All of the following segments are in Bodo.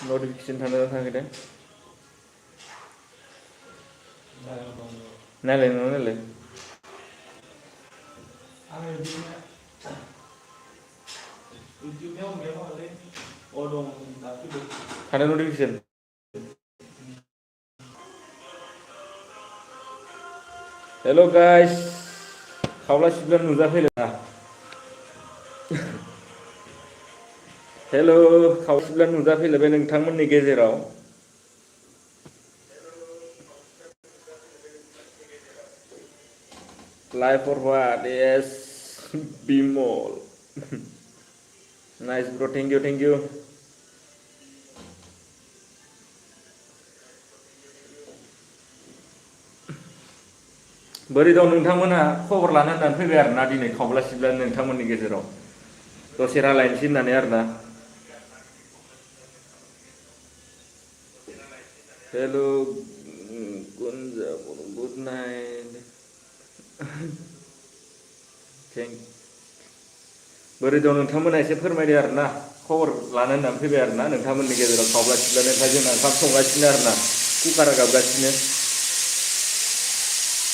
नटिफिकेसन थांदों थाङाखै दे नायलाय नोंनाव नायलाय थांदों नटिफिकेसन हेल' गाइस खावला सिबला नुजाफैला हेल' खावला सिबला नुजाफैलायबाय नोंथांमोननि गेजेराव life four what S Bimal nice bro thank you बोरै दं नोंथांमोनहा खबर लानो होननानै फैबाय आरोना दिनै खावला सिबला नोंथांमोननि गेजेराव दसे रायलायनोसै होननानै आरोना हेल' गुनजा गुड नाइट थेंक बोरै दं नोंथांमोना एसे फोरमायदो आरोना खबर लानो होननानै फैबाय आरोना नोंथांमोननि गेजेराव खावला सिबलानिफ्राय जोंना ओंखाम संगासिनो आरोना कुकारा गाबगासिनो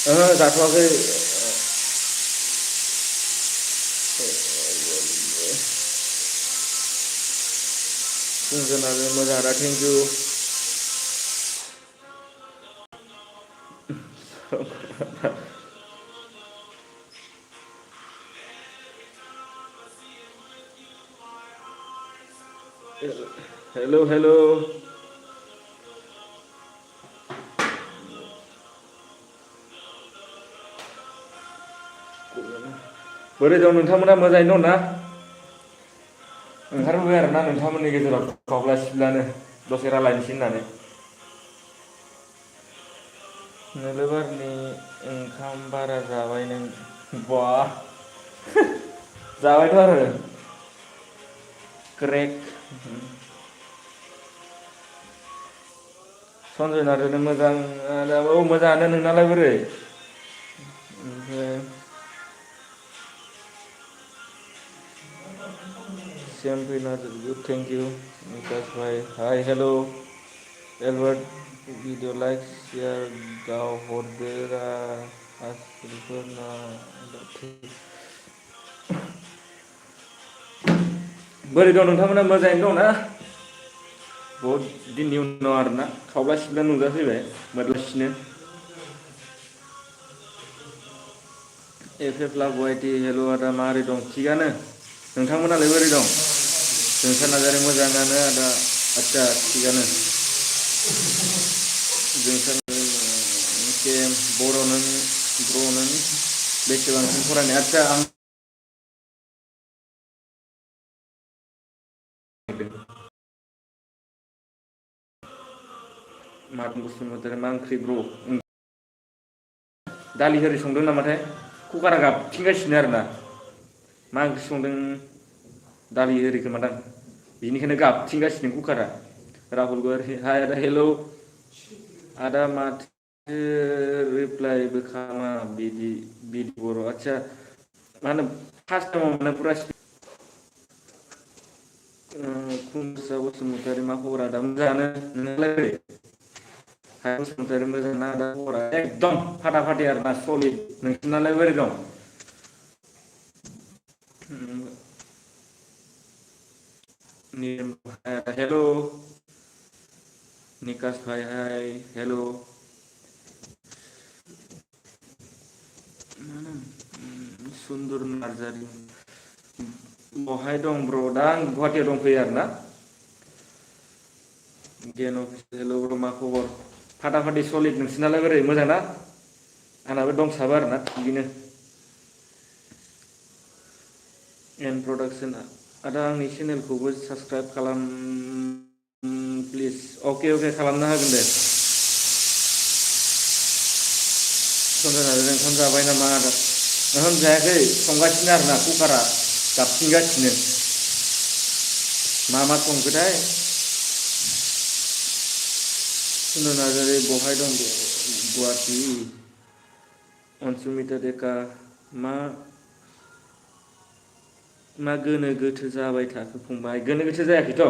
जाथ'वाखै जोंनाबो मोजां दा थेंक इउ हेल' बोरै दं नोंथांमोना मोजाङैनो दं ना ओंखारबोबाय आरोना नोंथांमोननि गेजेराव खावला सिबलानो दसे रायलायनोसै होननानै नोलोबारनि ओंखाम बारा जाबाय नों बा जाबायथ' आरो क्रेक सनजय नार्जारि मोजां औ मोजाङानो नोंनालाय बोरै ओमफ्राय सेम नार्जारि थेंक इउ बिकास भाइ hi hello' Albert video like share गाव हरदोरा आसोलफोरना बोरै दं नोंथांमोना मोजाङैनो दं ना बहुद दिननि उनाव आरोना खावला सिबला नुजाफैबाय मोदलासिनो एफ एफ लाभ वाइटि हेल' आदा माबोरै दं थिगानो नोंथांमोनालाय बोरै दं जोंसार नार्जारि मोजाङानो आदा आदसा थिगानो जोंसार बर' नों ब्र' नों बेसेबांसिम फरायनाय आदसा आं मार्टिन बसुमतारी मा ओंख्रि ब्र' दालि ओरि संदों नामाथाय कुकारा गाबथिंगासिनो आरोना मा ओंख्रि संदों दालि ओरि खोमादां बिनिखायनो गाबथिंगासिनो कुकारा राहुल गयारि हाय आदा हेल' आदा माथो रिप्लाइबो खालामा बिदि बर' आदसा मा होनो फार्स्ट टाइमाव माने फुरा खुंसा बसुमतारी मा खबर आदा मोजाङानो नोंनालाय हाय बसुमतारी मोजां ना आदा खबरा एकदम फाटा फाटि आरोना सलिड नोंसिनालाय बोरै दं हेल' निकास भाइ हाय हेल' सुन्दर नार्जारि बहाय दं ब्र' दा आं गुवाहाटियाव दंफैयो आरोना गेन अफिस हेल' ब्र' मा खबर फाटा फाटि सलिड नोंसिनालाय बोरै मोजां ना आंनाबो दंसाबो आरोना थिगैनो एन्ड प्रडाक्सन आदा आंनि चेनेलखौबो साबसक्राइब खालाम प्लिज अके खालामना होगोन दे सनजय नार्जारि ओंखाम जाबाय नामा आदा ओंखाम जायाखै संगासिनो आरोना कुकारा गाबथिंगासिनो मा संखोथाय सनजय नार्जारि बहाय दं गुवाहाटि अनसुमिता डेका मा मा गोनो गोथो जाबाय थाखो फंबाय? गोनो गोथो जायाखैथ'।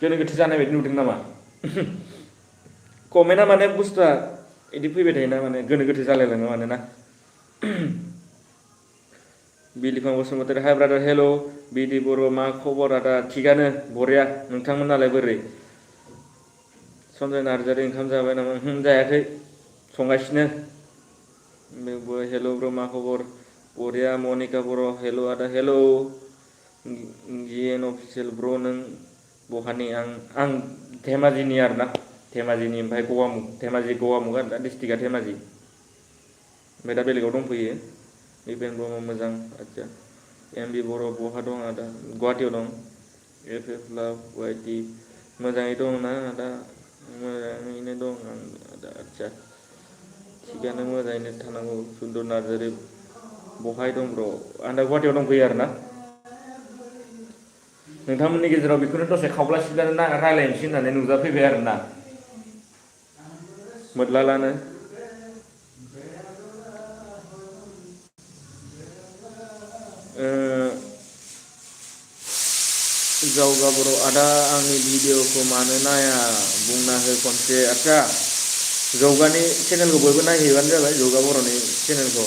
गोनो गोथो जानाय बायदि नुदों नामा? कमेन्टआ माने बुस्थुआ इदि फैबाय थायोना माने गोनो गोथो जालायलाङो माने ना। बिलिफां बसुमतारी हाय ब्रादार हेल'। बिदि बर' मा खबर आदा? थिगानो बरिया। नोंथांमोनालाय बोरै? सनजय नार्जारि ओंखाम जाबाय नामा? जायाखै संगासिनो। बेबो हेल' ब्र मा खबर? बरिया मनिका बर' हेल' आदा हेल'। गिएन अफिसियेल ब्र नों बहानि? आं धेमाजिनि आरोना। धेमाजिनि ओमफ्राय गवामुग धेमाजि गवामुग आरो दा डिस्ट्रिक्टआ धेमाजि। ओमफ्राय दा बेलेगाव दंफैयो। दिपेन ब्रह्म मोजां आदसा। एम बि बर' बहा दं आदा? गुवाहाटियाव दं। एफ एफ लाभ वाइटि मोजाङै दं ना आदा? मोजाङैनो दं आं आदा आदसा। थिगानो मोजाङैनो थानांगौ। सुन्दर नार्जारि बहाय दं ब्र'? आं दा गुवाहाटियाव दंफैयो आरोना। नोंथांमोननि गेजेराव बेखौनो दसे खावब्ला सिबलानो रायज्लायनोसै होननानै नुजाफैबाय आरोना। मोद्लालानो। जावगा बर' आदा आंनि भिडिअखौ मानो नाया बुंना हो खनसे। आदसा जौगानि चेनेलखौ बयबो नायहैबानो जाबाय। जौगा बर'नि चेनेलखौ।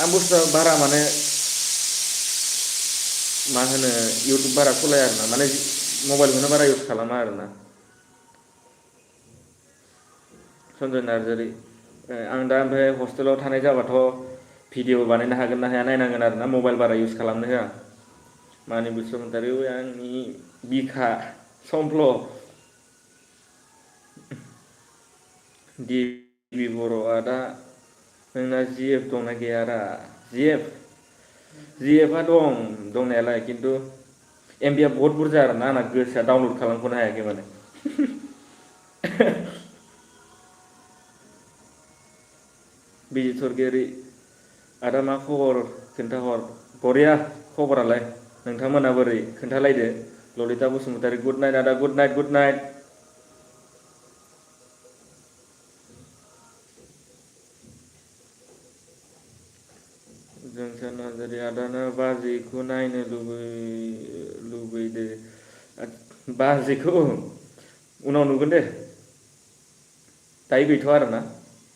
आं बुस्थुआ बारा माने मा होनो इउटुब बारा सलाया आरोना माने मबाइलखौनो बारा इउस खालामा आरोना। सनजय नार्जारि आं दा ओमफ्राय हस्टेलाव थानाय जाबाथ' भिडिअ बानायनो हागोन ना हाया नायनांगोन आरोना मबाइल बारा इउस खालामनो होआ। मानि बसुमतारी आंनि बिखा समफ्ल' दि बि बर' आदा नोंना जि एफ दंना गैयारा? जि एफआ दं दंनायालाय खिन्थु एमबिआ बहुत बुरजा आरोना आंना गोसोआ डाउनलड खालामख'नो हायाखै माने। बिजि सरगियारि आदा मा खबर खोन्थाहर? बरिया खबरालाय। नोंथांमोना बोरै खोन्थालायदो। ललिता बसुमतारी गुड नाइट आदा गुड नाइट गुड नाइट। जोंसार नार्जारि आदाना बाजैखौ नायनो लुबैदो। बाजैखौ उनाव नुगोन दे। दायो गैथ'आ आरोना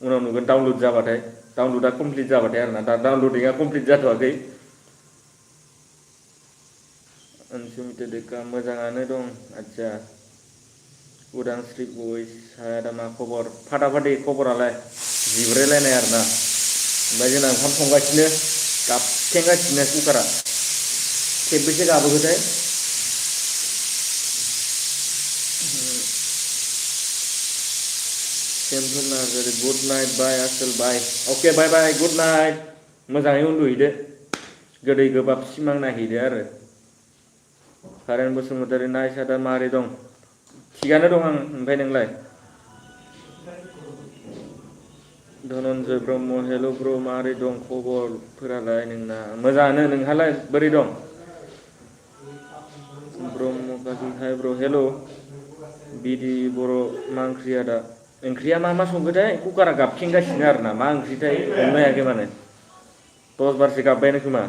उनाव नुगोन डाउनलड जाबाथाय। डाउनलडआ कमप्लिट जाबाथाय आरोना दा डाउनलडिंआ कमप्लिट जाथ'वाखै। अनसुमिता देखा मोजाङानो दं आदसा। उदांस्रि बयस हाय आदा मा खबर? फाटा फाटि खबरालाय जिब्रायलायनाय आरोना। ओमफ्राय जोंना ओंखाम संगासिनो गाबथेंगासिनो कुकारा। खेबबेसे गाबोखोथाय? सेम्फुल नार्जारि गुड नाइट बाय आसोल बाय। अके बाय बाय गुड नाइट। मोजाङै उन्दुहैदो। गोदै गोबाब सिमां नायहैदो आरो। कारेन बसुमतारी नाइस आदा मारै दं? थिगानो दं आं। ओमफ्राय नोंलाय? धनन्जय ब्रह्म हेल' ब्र मारै दं खबरफोरालाय नोंना? मोजाङानो। नोंहालाय बोरै दं? ब्रह्म काजल हाय ब्र' हेल'। बिदि बर' मा ओंख्रि आदा? ओंख्रिया मा मा संखोथाय? कुकारा गाबखेंगासिनो आरोना मा ओंख्रिथाय हमनो हायाखै माने। 10 बारसो गाबबायानो खोमा।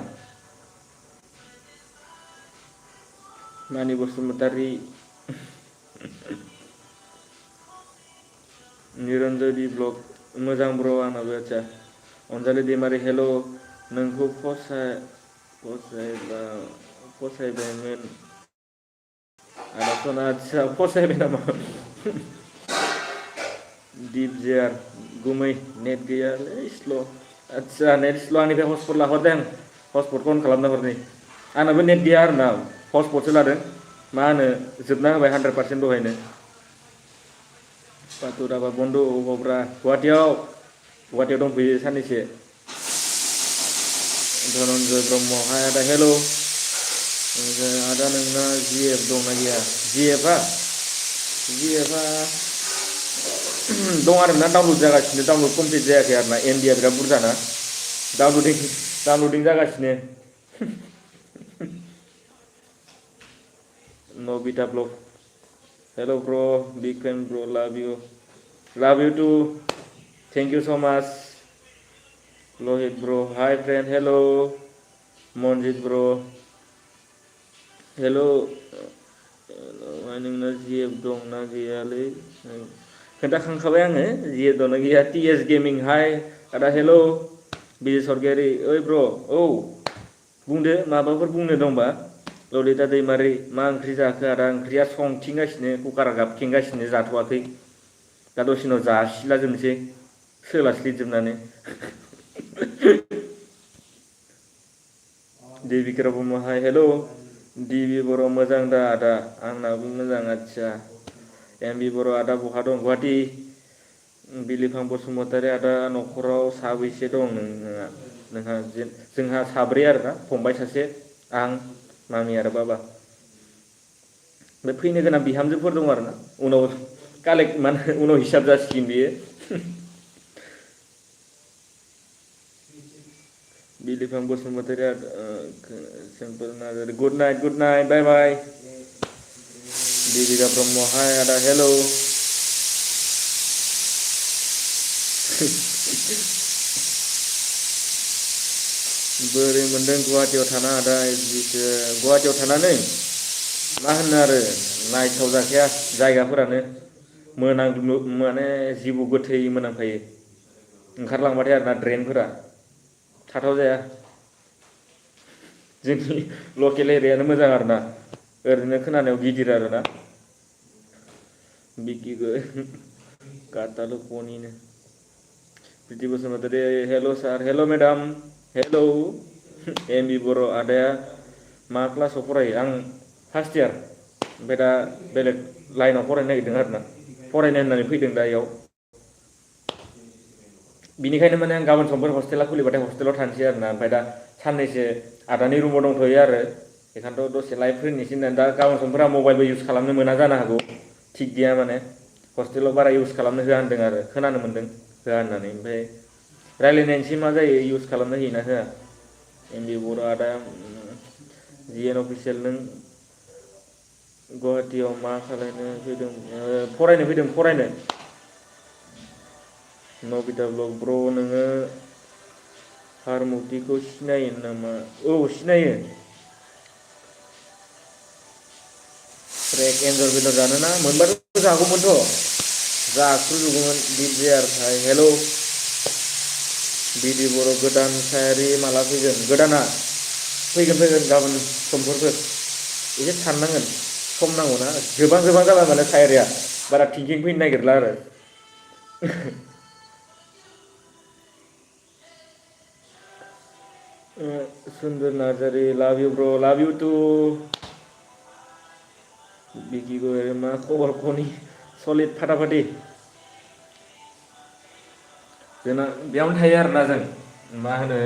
मानि बसुमतारी निरन्जय ब्लग मोजां ब्र आंनाबो आदसा। अनजालि दैमारि हेल' नोंखौ फसायबायमोन आदा सना आदसा फसायबाय नामा? दिप जेयार गुमै नेट गैयालै स्ल'। आदसा नेट स्ल' आंनिफ्राय हटस्पट लाहरदों हटस्पटखौ अन खालामना हरनि। आंनाबो नेट गैया आरोना हटस्पटसो लादों। मा होनो जोबना होबाय 100% दहायनो। बाथुराबा बन्धु अबावब्रा? गुवाहाटियाव दंफैयो साननैसो। धनन्जय ब्रह्म हाय आदा हेल'। आदा नोंना जि एफ दंना गैया? जि एफआ दं आरोना डाउनलड जागासिनो डाउनलड कमप्लिट जायाखै आरोना एमबिआ बिराद बुरजाना। डाउनलडिं जागासिनो। नबिता ब्लग हेल' ब्र बिग फेन ब्र लाभ इउ टु थेंक इउ स' माच। Lohit bro, hi friend, hello. Monjit bro, hello. नोंना जिएफ दंना गैयालै खोन्थाखांखाबाय आङो जिएफ दंना गैया टिएस गेमिं हाय आदा हेल' बिजय सरगियारि ओइ ब्र' औ बुंदो माबाफोर बुंनो दंबा ललिता दैमारि मा ओंख्रि जाखो आदा ओंख्रिया संथिंगासिनो कुकारा गाबखेंगासिनो जाथ'वाखै दा दसे उनाव जासिला जोबनोसै सोलास्लिबजोबनानै देबिका ब्रह्म हाय हेल' डिबि बर' मोजां दा आदा आंनाबो मोजां आदसा एमबि बर' आदा बहा दं गुवाहाटि बिलिफां बसुमतारी आदा न'खराव साबैसे दं जोंहा साब्रै आरोना फंबाय सासे आं मामि आरो बाबा बे फैनो गोनां बिहामजोफोर दं आरोना उनाव कालेक्ट माने उनाव हिसाब जासिगोन बियो बिलिफां बसुमतारी सिम्पोल Narzary good night bye bye Debika Brahma hi आदा हेल' बोरै मोनदों गुवाहाटियाव थाना आदा गुवाहाटियाव थानानै मा होनो आरो नायथाव जाखाया जायगाफोरानो माने जिबौ गोथै मोनामखायो ओंखारलांबाथाय आरोना ड्रेनफोरा थाथाव जाया जोंनि लकेल एरियानो मोजां आरोना ओरैनो खोनानायाव गिदिर आरोना बिकिगो कातालुकनिनो प्रिति बसुमतारी हेल' सार हेल' मेडाम हेल' एमबि बर' आदाया मा क्लासाव फरायो आं फार्स्ट इयार ओमफ्राय दा बेलेग लाइनाव फरायनो नागिरदों आरोना फरायनो होननानै फैदों दा इयाव बिनिखायनो माने आं गाबोन समफोर हस्टेला खुलिबाथाय हस्टेलाव थानोसै आरोना ओमफ्राय दा साननैसो आदानि रुमाव दंथ'यो आरो बेखायनोथ' दसे लाइभ फैनोसै होननानै दा गाबोन समफोरा मबाइलबो इउज खालामनो मोना जानो हागौ थिग गैया माने हस्टेलाव बारा इउज खालामनो होआ होनदों आरो खोनानो मोन्दों होआ होननानै ओमफ्राय रायज्लायनायनोसै मा जायो इउज खालामनो होयोना होआ एमबि बर' आदा जिएन अफिसियेल नों गुवाहाटियाव मा खालायनो फैदों फरायनो नबिता ब्लग ब्र' नोङो हारमुतिखौ सिनायो नामा औ सिनायो ट्रेक एन्जर बेदर जानोना मोनबाथ' जागौमोनथ' जाख्रुबजोबगौमोन दिपजायार हेल' बिदि बर' गोदान सायारि माला फैगोन गोदाना फैगोन गाबोन समफोरफोर एसे साननांगोन सम नांगौना गोबां जाबाय माने सायारिया बारा थिंकिं फैनो नागिरला आरो सुन्दर नार्जारि लाभ इउ ब्र' लाभ इउ टु बिकि गयारि मा खबर कनि सलिड फाटाफाटि जोंना बेयावनो थायो आरोना जों मा होनो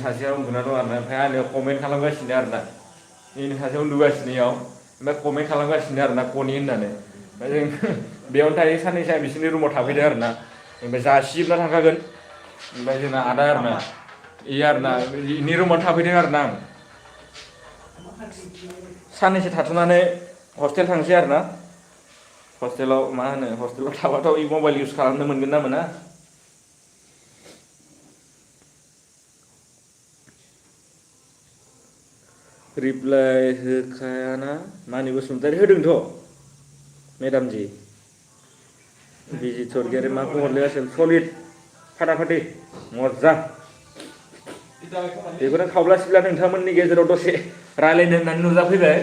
सासेया उन्दुना दं आरोना ओमफ्राय आंनियाव कमेन्ट खालामगासिनो आरोना सासे उन्दुगासिनो इयाव ओमफ्राय कमेन्ट खालामगासिनो आरोना कनि होननानै ओमफ्राय जों बेयावनो थायो साननैसो आं बिसोरनि रुमाव थाफैदों आरोना ओमफ्राय जासिजोबना थांखागोन ओमफ्राय जोंना आदा आरोना इयो आरोना इनि रुमावनो थाफैदों आरोना आं साननैसो थाथ'नानै हस्टेल थांसै आरोना हस्टेलाव मा होनो हस्टेलाव थाबाथ' मबाइल इउज खालामनो मोनगोन ना मोना रिप्लाइ होखायाना मानि बसुमतारी होदोंथ' मेदामजि बिजि सरगियारि मा खबरलै आसोल सलिड फाटाफाटि मजा बेखौनो खावब्ला सिब्ला नोंथांमोननि गेजेराव दसे रायलायनो होननानै नुजाफैबाय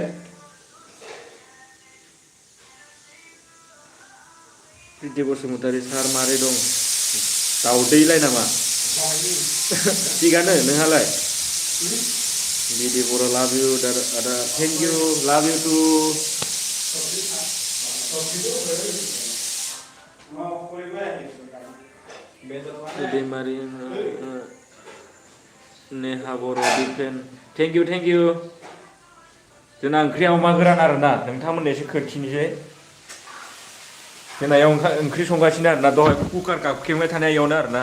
प्रिति बसुमतारी सार मारै दं दाउदैलाय नामा थिगानो नोंहालाय बिदि बर' लाभ इउ आदा thank you love you too Daimary Neha बर' दिफेन थेंक इउ जोंना ओंख्रिया अमा गोरान आरोना नोंथांमोननो एसे खोन्थिनोसै जोंना ओंख्रि संगासिनो आरोना दहाय कुकार गाबखेंबाय थानाय इयावनो आरोना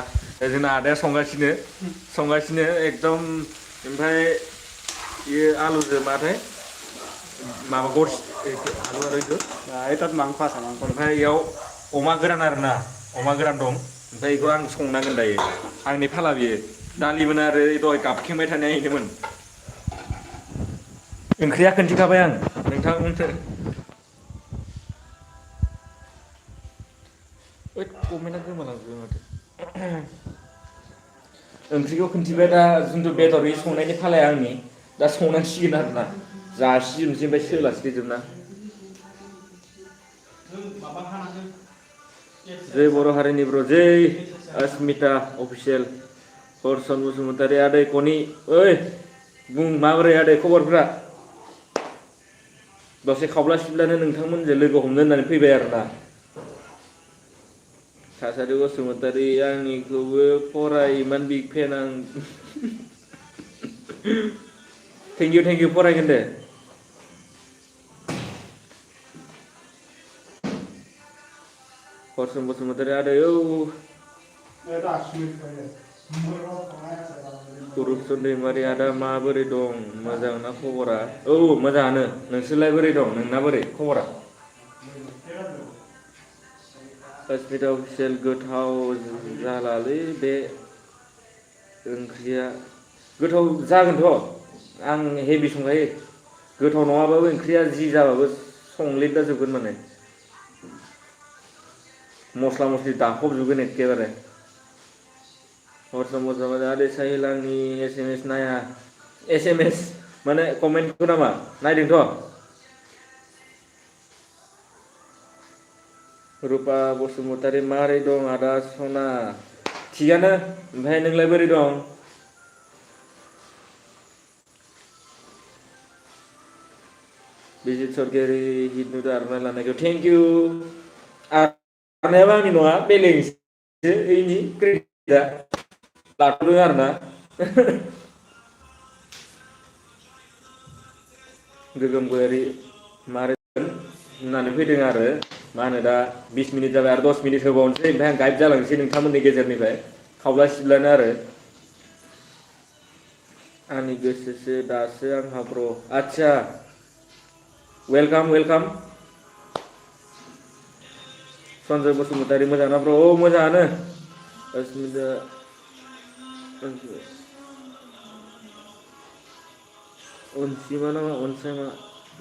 जोंना आदाया संगासिनो एकदम ओमफ्राय ये आलुजों माथाय माबा गरसि आलु आरो इखो मांस ओमफ्राय इयाव अमा गोरान आरोना अमा गोरान दं ओमफ्राय बेखौ आं संनांगोन दायो आंनि फाला बियो दालिमोन आरो दहाय गाबखेंबाय थानाया इनोमोन ओंख्रिया खोन्थिखाबाय आं नोंथांमोनसो ओइद कमेन्टआ गोमालांजोबबाय माथो ओंख्रिखौ खोन्थिबाय दा जिथु बेदरै संनायनि फालाया आंनि दा संनांसिगोन आरोना जासिजोबनोसै ओमफ्राय सोलास्लिजोबना जय बर' हारिनि ब्र जय अस्मिता अफिसियेल हरसन बसुमतारी आदै कनि ओइ बुं माबोरै आदै खबरफ्रा दसे खावब्ला सिब्लानो नोंथांमोनजों लोगो हमनो होननानै फैबाय आरोना थासारि बसुमतारी आंनिखौबो फराय इमान बिग फेन आं थेंक इउ फरायगोन दे हरसन बसुमतारी आदै औ कुरुपचन दैमारि आदा माबोरै दं मोजां ना खबरा औ मोजाङानो नोंसोरलाय बोरै दं नोंना बोरै खबरा अस्मिता अफिसियेल गोथाव जालालै बे ओंख्रिया गोथाव जागोनथ' आं हेभि संखायो गोथाव नङाबाबो ओंख्रिया जि जाबाबो संलेदलाजोबगोन माने मस्ला मस्लि दाफबजोबगोन एखेबारे हरसन बसुमतारी आदै साहिल आंनि SMS नाया SMS माने कमेन्टखौ नामा नायदोंथ' रुपा बसुमतारी मारै दं आदा सना थिगानो ओमफ्राय नोंलाय बोरै दं बिजित सरगियारि हिट नुदो आर'नाइ लानायखौ थेंक इउ आर'नायाबो आंनि नङा बेलेगसो ओइनि क्रेडिटआ लाथ'दों आरोना गोगोम गयारि मारै होननानै फैदों आरो मा होनो दा 20 मिनिट जाबाय आरो 10 मिनिट होबावनोसै ओमफ्राय आं गाइड जालांसै नोंथांमोननि गेजेरनिफ्राय खावब्ला सिब्लानो आरो आंनि गोसोसो दासो आंहा ब्र आच्छा वेलकाम सन्जय बसुमतारी मोजां ना ब्र औ मोजाङानो अस्मिता अनसिमा नामा अनसायमा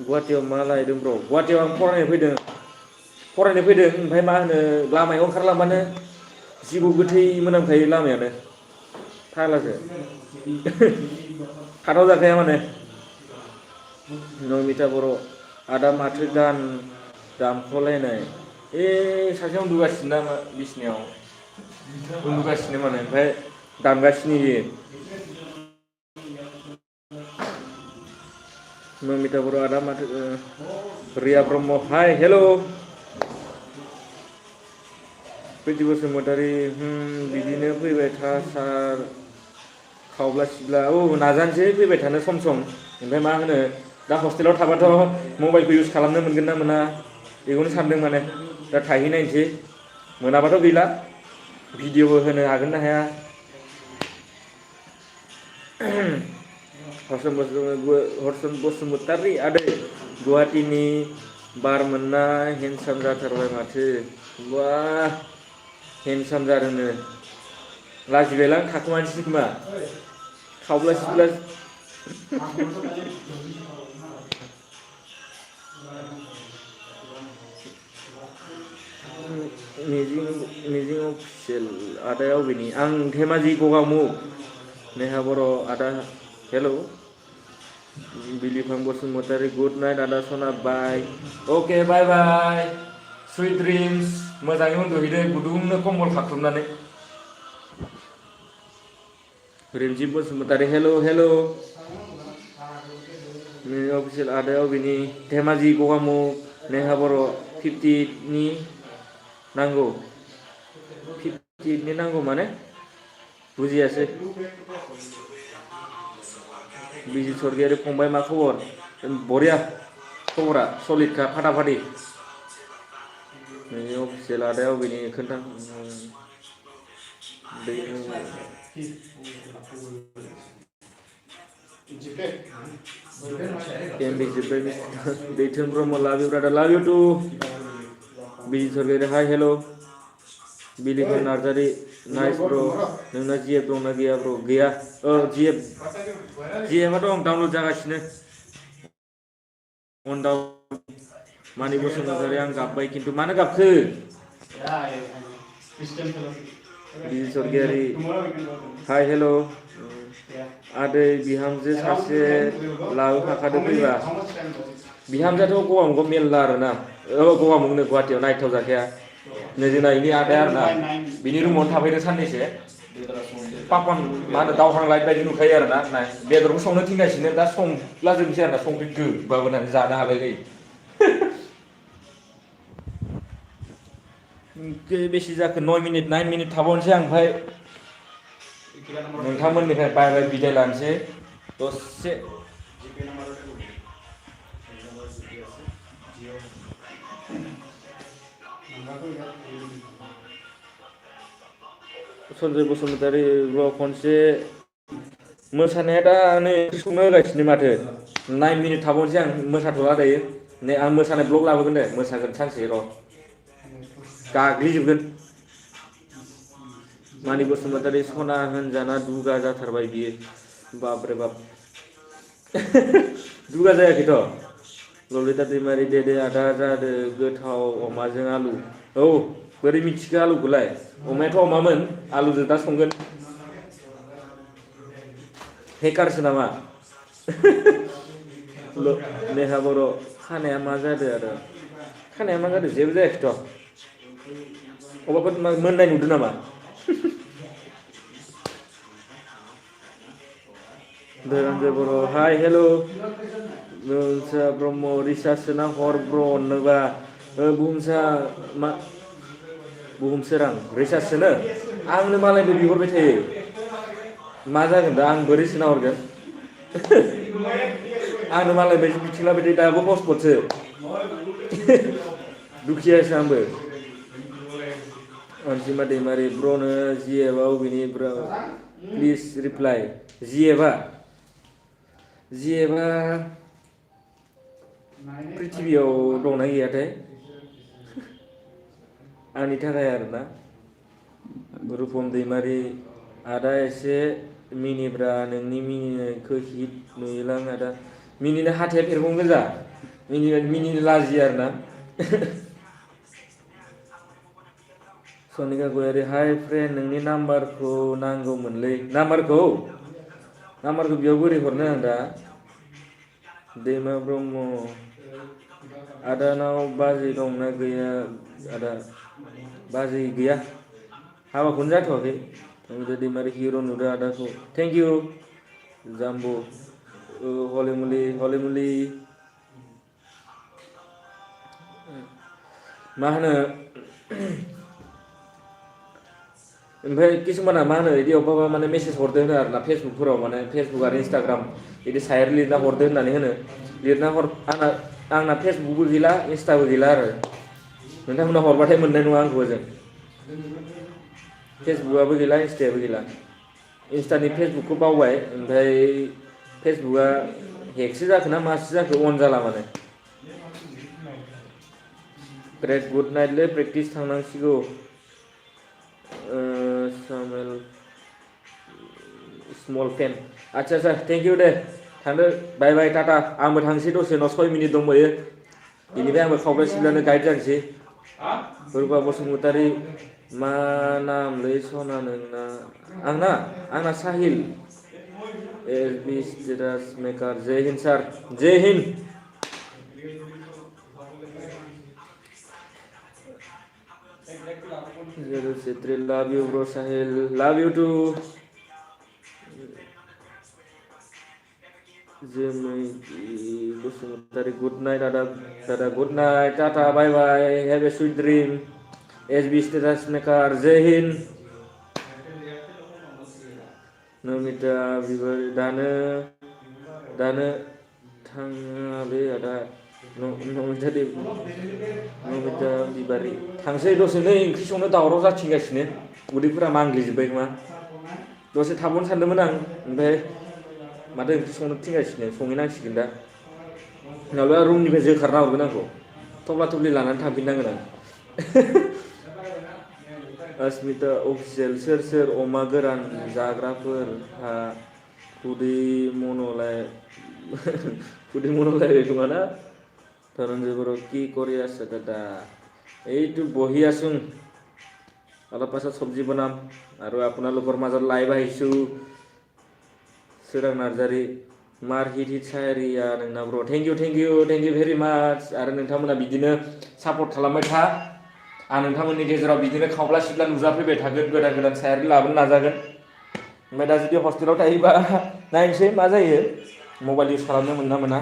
गुवाहाटियाव मा लायदों ब्र गुवाहाटियाव आं फरायनो फैदों ओमफ्राय मा होनो लामायाव ओंखारलांबानो जिबौ गोथै मोनामखायो लामायानो फाग्लासो थाथाव जाखाया माने नमिता बर' आदा माथो गान दामख'लायनाय सासेया उन्दुगासिनो ना बिसिनायाव उन्दुगासिनो माने ओमफ्राय दामगासिनो इयो नमिता बर' आदा माथो रिया ब्रह्म हाय हेल' प्रिति बसुमतारी बिदिनो फैबाय था सार खावब्ला सिब्ला औ नाजानोसै फैबाय थानो सम ओमफ्राय मा होनो दा हस्टेलाव थाबाथ' मबाइलखौ इउज खालामनो मोनगोन ना मोना बेखौनो सानदों माने दा थाहैनायनोसै मोनाबाथ' गैला भिडिअबो होनो हागोन ना हाया हरसन बसुमतारी आदै गुवाहाटीनि बार मोननाय हेन्डसाम जाथारबाय माथो बा हेन्डसाम जादोंनो लाजिबायलां थाखुमानोसै खोमा खावब्ला सिब्ला मिजिं अफिसियेल आदाया अबेनि आं धेमाजि गगामुख नेहा बर' आदा हेल' बिलिफां बसुमतारी गुड नाइट आदा सना बाय अके बाय सुइट ड्रिम्स मोजाङै उन्दुहैदो गुदुंनो कम्बल खाख्लुमनानै रिमजिम बसुमतारी हेल' अफिसियेल आदाया अबेनि धेमाजि गगामुख नेहा बर' 50नि नांगौ 50नि नांगौ माने बुजियासै बिजि सरगियारि फंबाय मा खबर बरिया खबरा सलिडखा फाटाफाटि अफिसियेल आदाया अबेनि खोन्था एमबि जोब्बाय दैथुन ब्रह्म लाभ इउ ब्रादार लाभ इउ टु बिजि सरगियारि हाय हेल' बिलिफां नार्जारि नाइस ब्र नोंना जिएफ दंना गैया ब्र गैया जिएफआ दं डाउनलड जागासिनो अन डाउन मानि बसुमतारी आं गाबबाय खिन्थु मानो गाबखो बिजि सरगियारि हाय हेल' आदै बिहामजो सासे लाबोफाखादो फैबा बिहामजोआथ' गगामुगाव मेरला आरोना गगामुगनो गुवाहाटियाव नायथाव जाखाया नै जोंना इनि आदाया आरोना बिनि रुमावनो थाफैदों साननैसो पापन मा होनो दावहां लाइट बायदि नुखायो आरोना नाय बेदरखौ संनो थिनगासिनो दा संलाजोबनोसै आरोना संख्रि गोबाबोनानै जानो हालाय लायो बेसे जाखो 9 मिनिट 9 मिनिट थाबावनोसै आं ओमफ्राय नोंथांमोननिफ्राय बाय बाय बिदाय लानोसै दसे सन्जय बसुमतारी खनसे मोसानाया दा नै संनो होगासिनो माथो 9 मिनिट थाबावनोसै आं मोसाथ'ला दायो नै आं मोसानाय ब्लग लाबोगोन दे मोसागोन सानसे र' गाग्लिजोबगोन मानि बसुमतारी सना होनजाना दुगा जाथारबाय बियो बाबरे बाब दुगा जायाखैथ' ललिता दैमारि देदे आदा जादो गोथाव अमाजों आलु औ बोरै मिथिखो आलुखौलाय अमायाथ' अमामोन आलुजों दा संगोन हेकारसो नामा नेहा बर' खानाया मा जादों आरो खानाया मा जादों जेबो जायाखैथ' अबाफोर मोननाय नुदों नामा धनन्जय बर' हाय हेल' बुहुमसा ब्रह्म रिसार्च सोना हर ब्र अननोबा बुहुमसा मा बुहुमसोरां रिसार्च सोनो आंनो मालायबो बिहरबाय थायो मा जागोन दा आं बोरै सोना हरगोन आंनो मालायबाय बिथिंलाबाय थायो दाबो हसपटसो दुखियासो आंबो अनजिमा दैमारि ब्रनो जिएफआव बिनि ब्र प्लिज रिप्लाइ जिएफआ पृथिबियाव दंना गैयाथाय आंनि थाखाय आरोना रुपम दैमारि आदा एसे मिनिब्रा नोंनि मिनिनायखौ हिट नुयोलां आदा मिनिनो हाथाया फेरगं गोजा मिनिनो लाजियो आरोना सनिका गयारि हाय फ्रेन्ड नोंनि नाम्बारखौ नांगौमोनलै नाम्बारखौ बेयाव बोरै हरनो आं दा दैमा ब्रह्म आदानाव बाजै दंना गैया आदा बाजै गैया हाबाखौनो जाथ'वाखै दैमारि हिर' नुदों आदाखौ थेंक इउ जाम्बु हलिमुलि मा होनो ओमफ्राय किसुमाना मा होनो बिदि अबेबा माने मेसेज हरदो होनो आरोना फेसबुकफोराव माने फेसबुक आरो इन्सटाग्राम बिदि सायाव लिरना हरदो होननानै होनो लिरना हर आंना फेसबुकबो गैला इन्सटाबो गैला आरो नोंथांमोना हरबाथाय मोननाय नङा आंखौ ओजों फेसबुकआबो गैला इन्सटायाबो गैला इन्सटानि फेसबुकखौ बावबाय ओमफ्राय फेसबुकआ हेकसो जाखो ना मासो जाखो अन जाला माने ग्रेट गुड नाइटलै प्रेक्टिस थांनांसिगौ सामेल स्मल फेन आच्छा थेंक इउ दे थांदो बाय बाय टाटा आंबो थांसै दसे उनाव 6 मिनिट दंबायो बेनिफ्राय आंबो खावब्रा सिबलानो गाइड जानोसै रुपा बसुमतारी मा नामलै सना नोंना आंना साहिल एसबि स्टेटास मेकार जय हिन्द सार जय Hind Setri love you bro Sahil love you too Bosumutari good night dada good night tata bye bye have a sweet dream SB status maker Jai Hind Nomita Bibari dana थाङालै आदा नमिता बिबारि थांसै दसेनो ओंख्रि संनो दावराव जाथिंगासिनो उदैफोरा मांग्लिजोब्बाय खोमा दसे थाबावनो सानदोंमोन आं ओमफ्राय माथो ओंख्रि संनो थिनगासिनो संहैनांसिगोन दा नङाब्ला रुमनिफ्राय जोखारना हरगोन आंखौ थब्ला थब्लि लानानै थांफिननांगोन आं अस्मिता अफिसियेल सोर अमा गोरान जाग्राफोर हा खुदै मन'लाय खुदै मन'लायबाय खोमाना ধনঞ্জয় বড় কি কৰি আছে দাদা এইটো বহি আছো অলপ পাছত চব্জি বনাম আৰু আপোনালোকৰ মাজত লাইভ আহিছো सोरां नार्जारि मार हिट सायारिया नोंना ब्र थेंक इउ भेरि माच आरो नोंथांमोना बिदिनो सापर्ट खालामबाय था आं नोंथांमोननि गेजेराव बिदिनो खावब्ला सिब्ला नुजाफैबाय थागोन गोदान सायारि लाबोनो नाजागोन ओमफ्राय दा जुदि हस्टेलाव थायोबा नायनोसै मा जायो मबाइल इउज खालामनो मोनना मोना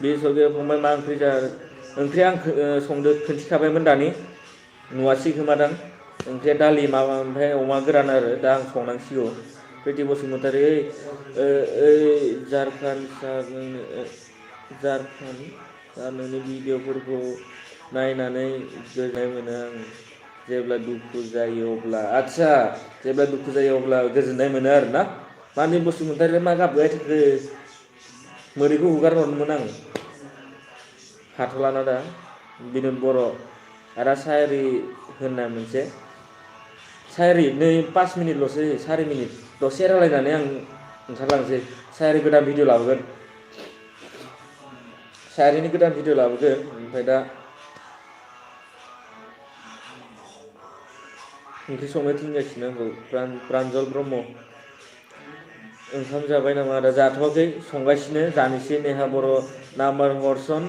बे सगे फंबाय मा ओंख्रि ओंख्रिया आं संदो खोन्थिखाबायमोन दानि नुवासै खोमादां ओंख्रिया दालि माबा ओमफ्राय अमा गोरान आरो दा आं संनांसिगौ प्रिति बसुमतारी झारखान नोंनि भिडिअफोरखौ नायनानै गोजोननाय मोनो आं जेब्ला दुखु जायो अब्ला आच्छा जेब्ला दुखु जायो अब्ला गोजोननाय मोनो आरो ना मानि बसुमतारी मा गाबबाय थाखो मोदैखौ हगार हरनोमोन आं हाथ'लाना दा बिनोद बर' आरो सायारि होनना मोनसे सायारि नै 5 मिनिटल'सै 4 मिनिट दसे रायलायनानै आं ओंखारलांसै सायारि गोदान भिडिअ लाबोगोन सायारिनि गोदान भिडिअ लाबोगोन ओमफ्राय दा ओंख्रि संनो थिनगासिनो आंखौ प्रान्जल ब्रह्म ओंखाम जाबाय नामा आदा जाथ'वाखै संगासिनो जानोसै नेहा बर' नाम्बार हरसन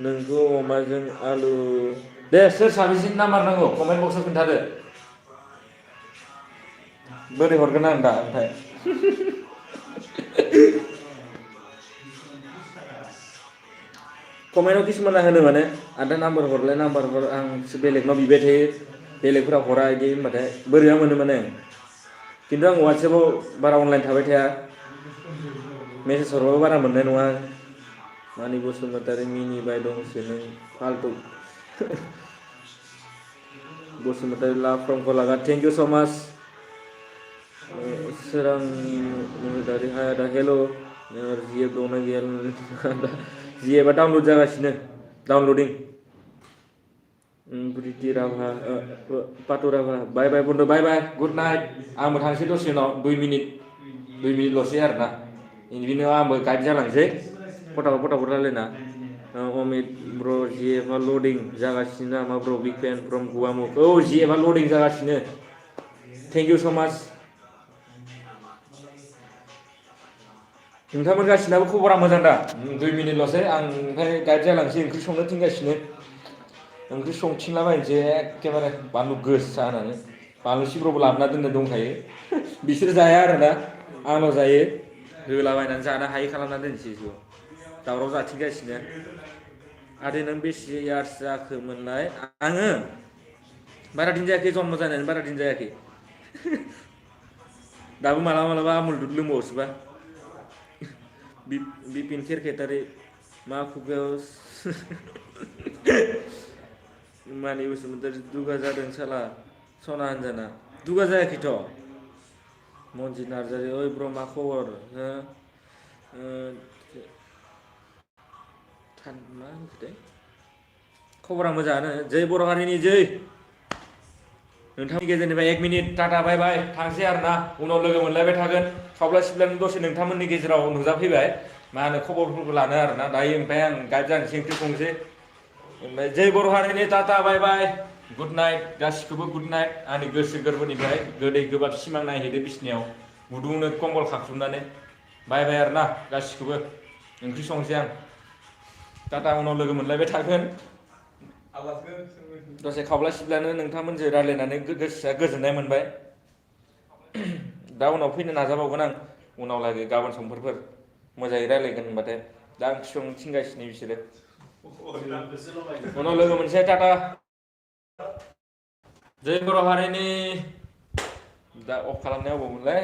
नोंखौ अमाजों आलु दे सोर साबेसे नाम्बार नांगौ कमेन्ट बक्सआव खोन्थादो बोरै हरगोन आं दा ओमफ्राय कमेन्टआव किसुमाना होनो माने आदा नाम्बार हरलाय नाम्बार हर आं बेलेगनाव बिबाय थायो बेलेगफोरा हरा इदि होनबाथाय बोरैबा मोनो माने खिन्थु आं वाट्सएपआव बारा अनलाइन थाबाय थाया मेसेज हरबाबो बारा मोननाय नङा मानि बसुमतारी मिनिबाय दंसो नों फाल्टु बसुमतारी लाभ फ्रम गलाघाट थेंक इउ सो माच सोरां महिलारि हाय आदा हेल' जिएफ दंना गैया जिएफआ डाउनलड जागासिनो डाउनलडिं प्रिति राभा पाटु राभा बाय बाय बन्धु बाय बाय गुड नाइट आंबो थांसै दसे उनाव 2 मिनिटल'सै आरो ना बिनि आंबो गाइड जालांसै फटाफट रायलायना अमित ब्र जिएफआ लडिं जागासिनो नामा ब्र बिग फेन फ्रम गुवामुख औ जिएफआ लडिं जागासिनो थेंक इउ सो माच नोंथांमोन गासिनाबो खबरा मोजां दा 2 मिनिटल'सै आं ओमफ्राय गाइड जालांसै ओंख्रि संनो थिनगासिनो ओंख्रि संथिंलाबायनोसै एखेबारे बानलु गोसा होनानै बानलु सिब्रबो लाबोना दोननो दंखायो बिसोर जाया आरोना आंल' जायो होलाबायनानै जानो हायै खालामना दोनसै ज' दावराव जाथिंगासिनो आदै नों बेसे यार्स जाखोमोनलाय आङो बारा दिन जायाखै जन्म जानानै बारा दिन जायाखै दाबो मालाबा आमुल दुध लोंबावोसोबा बिपिन खेरखेतारि मा खुगायाव मानि बसुमतारी दुगा जादों साला सना हान्जाना दुगा जायाखैथ' मनजित नार्जारि ओइ ब्र मा खबर हो मा होनखोथाय खबरा मोजाङानो जै बर' हारिनि जै नोंथांनि गेजेरनिफ्राय 1 मिनिट टाटा बाय बाय थांसै आरोना उनाव लोगो मोनलायबाय थागोन खावब्ला सिब्लानि दसे नोंथांमोननि गेजेराव नुजाफैबाय मा होनो खबरफोरखौ लानो आरोना दायो ओमफ्राय आं गाइड जानोसै ओंख्रि संसै ओमफ्राय जै बर' हारिनि टाटा बाय बाय गुड नाइट गासिखौबो गुड नाइट आंनि गोसो गोरबोनिफ्राय गोदै गोबाब सिमां नायहैदो बिसिनायाव गुदुंनो कम्बल खाख्लुमनानै बाय बाय आरोना गासिखौबो ओंख्रि संसै आं टाटा उनाव लोगो मोनलायबाय थागोन दसे खावब्ला सिब्लानो नोंथांमोनजों रायलायनानै गोसोआ गोजोननाय मोनबाय दा उनाव फैनो नाजाबावगोन आं उनाव लागै गाबोन समफोर मोजाङै रायलायगोन होनबाथाय दा ओंख्रि संनो थिनगासिनो बिसोरो उनाव लोगो मोनसै टाटा जै बर' हारिनि दा अफ खालामनाया अबावमोनलाय